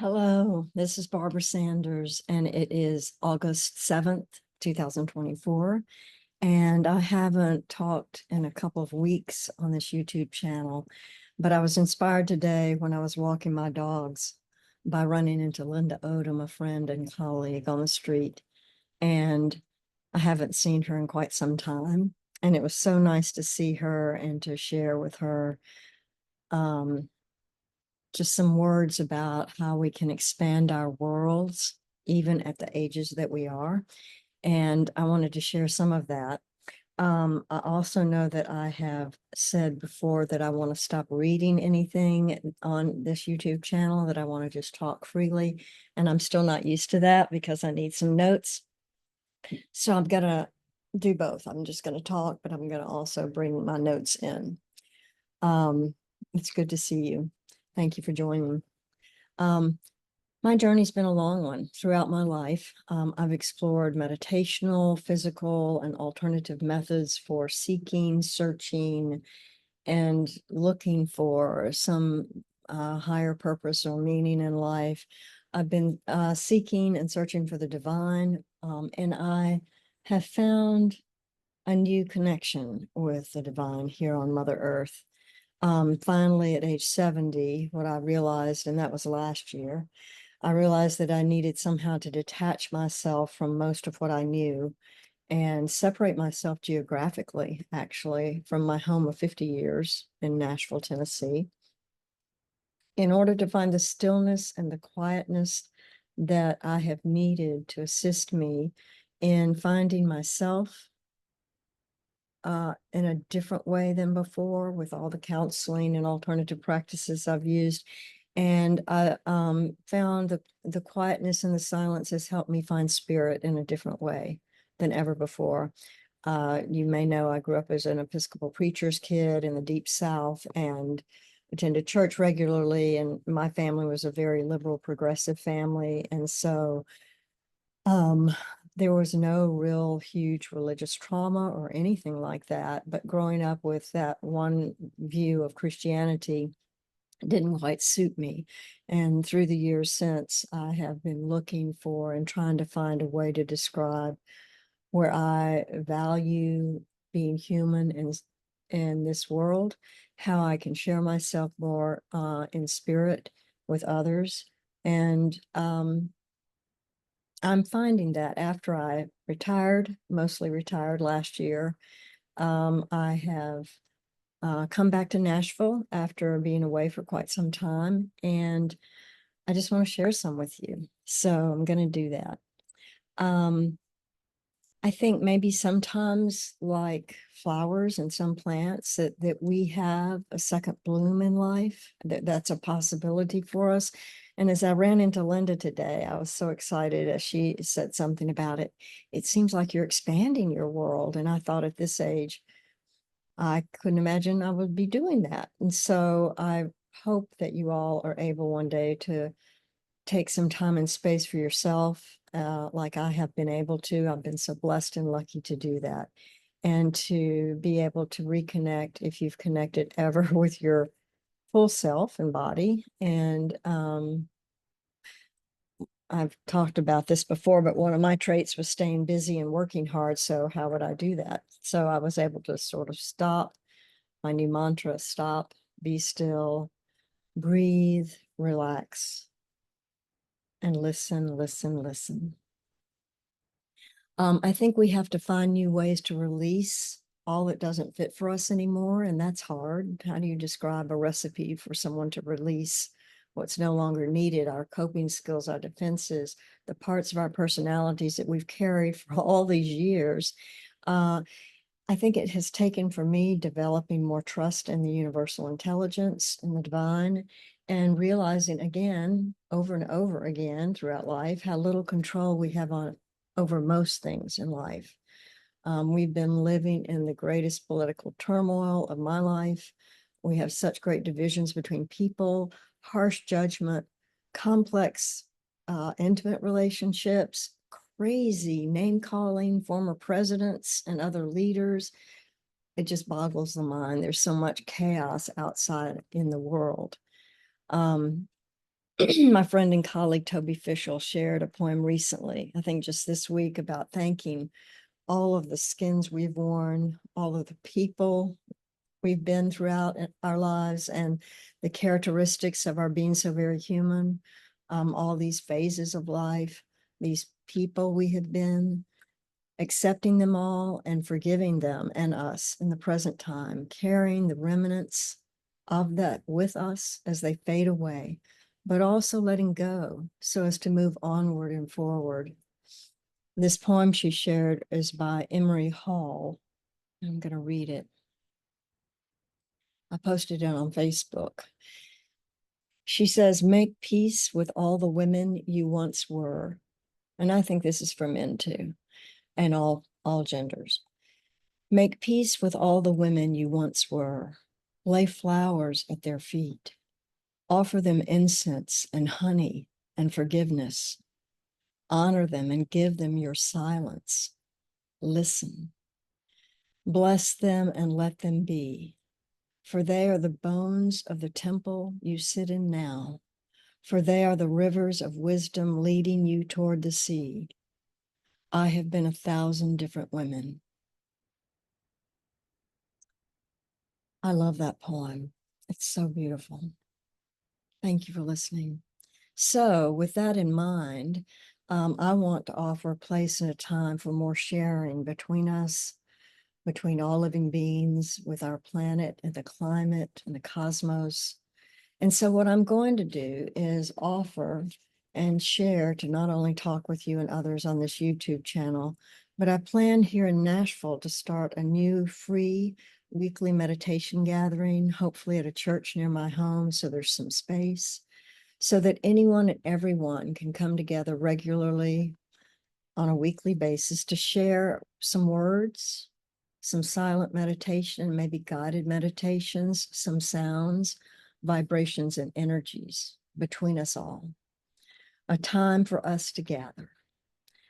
Hello, this is Barbara Sanders, and it is August 7th, 2024. And I haven't talked in a couple of weeks on this YouTube channel, but I was inspired today when I was walking my dogs by running into Linda Odom, a friend and colleague on the street. And I haven't seen her in quite some time. And it was so nice to see her and to share with her um, just some words about how we can expand our worlds, even at the ages that we are. And I wanted to share some of that. I also know that I have said before that I want to stop reading anything on this YouTube channel, that I want to just talk freely. And I'm still not used to that because I need some notes. So I'm going to do both. I'm just going to talk, but I'm going to also bring my notes in. It's good to see you. Thank you for joining. My journey's been a long one throughout my life. I've explored meditational, physical, and alternative methods for seeking, searching, and looking for some higher purpose or meaning in life. I've been seeking and searching for the divine, and I have found a new connection with the divine here on Mother Earth. Finally, at age 70, what I realized, and that was last year, I realized that I needed somehow to detach myself from most of what I knew and separate myself geographically, actually, from my home of 50 years in Nashville, Tennessee, in order to find the stillness and the quietness that I have needed to assist me in finding myself in a different way than before, with all the counseling and alternative practices I've used. And I found the quietness and the silence has helped me find spirit in a different way than ever before. You may know I grew up as an Episcopal preacher's kid in the Deep South and attended church regularly. And my family was a very liberal, progressive family. And so there was no real huge religious trauma or anything like that. But growing up with that one view of Christianity didn't quite suit me. And through the years since, I have been looking for and trying to find a way to describe where I value being human in this world, how I can share myself more in spirit with others. And I'm finding that after I retired, mostly retired last year, I have come back to Nashville after being away for quite some time, and I just want to share some with you. So I'm going to do that. Um, I think maybe sometimes, like flowers and some plants, that we have a second bloom in life, that's a possibility for us. And as I ran into Linda today, I was so excited as she said something about it. It seems like you're expanding your world. And I thought at this age, I couldn't imagine I would be doing that. And so I hope that you all are able one day to take some time and space for yourself, like I have been able to. I've been so blessed and lucky to do that. And to be able to reconnect, if you've connected ever, with your full self and body. And I've talked about this before, but one of my traits was staying busy and working hard. So how would I do that? So I was able to sort of stop. My new mantra: stop, be still, breathe, relax, and listen, listen, listen. I think we have to find new ways to release all that doesn't fit for us anymore, and that's hard. How do you describe a recipe for someone to release what's no longer needed? Our coping skills, our defenses, the parts of our personalities that we've carried for all these years. I think it has taken for me developing more trust in the universal intelligence and the divine, and realizing again, over and over again throughout life, how little control we have on over most things in life. We've been living in the greatest political turmoil of my life. We have such great divisions between people, harsh judgment, complex, intimate relationships, crazy name calling, former presidents and other leaders. It just boggles the mind. There's so much chaos outside in the world. Um, my friend and colleague Toby Fishel shared a poem recently, I think just this week, about thanking all of the skins we've worn, all of the people we've been throughout our lives, and the characteristics of our being so very human, all these phases of life, these people we have been, accepting them all and forgiving them and us in the present time, carrying the remnants of that with us as they fade away, but also letting go so as to move onward and forward. This poem she shared is by Emery Hall. I'm going to read it. I posted it on Facebook. She says, "Make peace with all the women you once were." And I think this is for men too, and all genders. Make peace with all the women you once were. Lay flowers at their feet. Offer them incense and honey and forgiveness. Honor them and give them your silence. Listen. Bless them and let them be. For they are the bones of the temple you sit in now. For they are the rivers of wisdom leading you toward the sea. I have been 1,000 different women. I love that poem. It's so beautiful. Thank you for listening. So with that in mind, I want to offer a place and a time for more sharing between us, between all living beings, with our planet and the climate and the cosmos. And so what I'm going to do is offer and share to not only talk with you and others on this YouTube channel, but I plan here in Nashville to start a new free weekly meditation gathering, hopefully at a church near my home, so there's some space, so that anyone and everyone can come together regularly on a weekly basis to share some words, some silent meditation, maybe guided meditations, some sounds, vibrations, and energies between us all. A time for us to gather.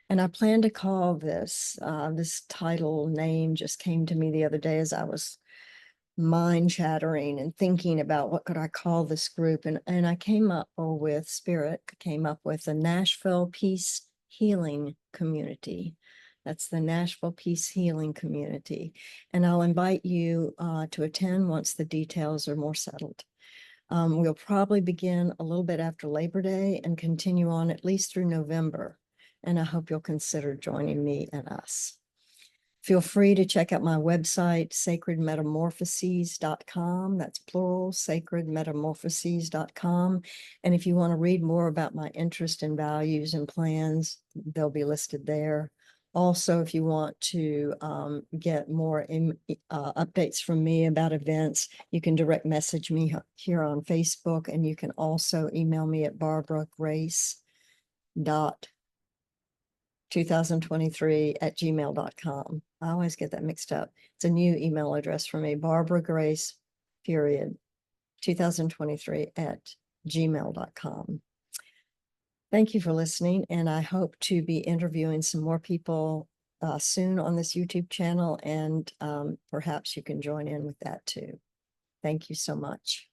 And I plan to call this, this title name just came to me the other day as I was mind chattering and thinking about what could I call this group. And I came up with, Spirit came up with the Nashville Peace Healing Community. That's the Nashville Peace Healing Community. And I'll invite you to attend once the details are more settled. We'll probably begin a little bit after Labor Day and continue on at least through November. And I hope you'll consider joining me and us. Feel free to check out my website, sacredmetamorphoses.com. That's plural, sacredmetamorphoses.com. And if you want to read more about my interest and values and plans, they'll be listed there. Also, if you want to get more updates from me about events, you can direct message me here on Facebook, and you can also email me at barbaragrace.2023@gmail.com. I always get that mixed up. It's a new email address for me, Barbara Grace, period, 2023@gmail.com. Thank you for listening, and I hope to be interviewing some more people soon on this YouTube channel, and perhaps you can join in with that too. Thank you so much.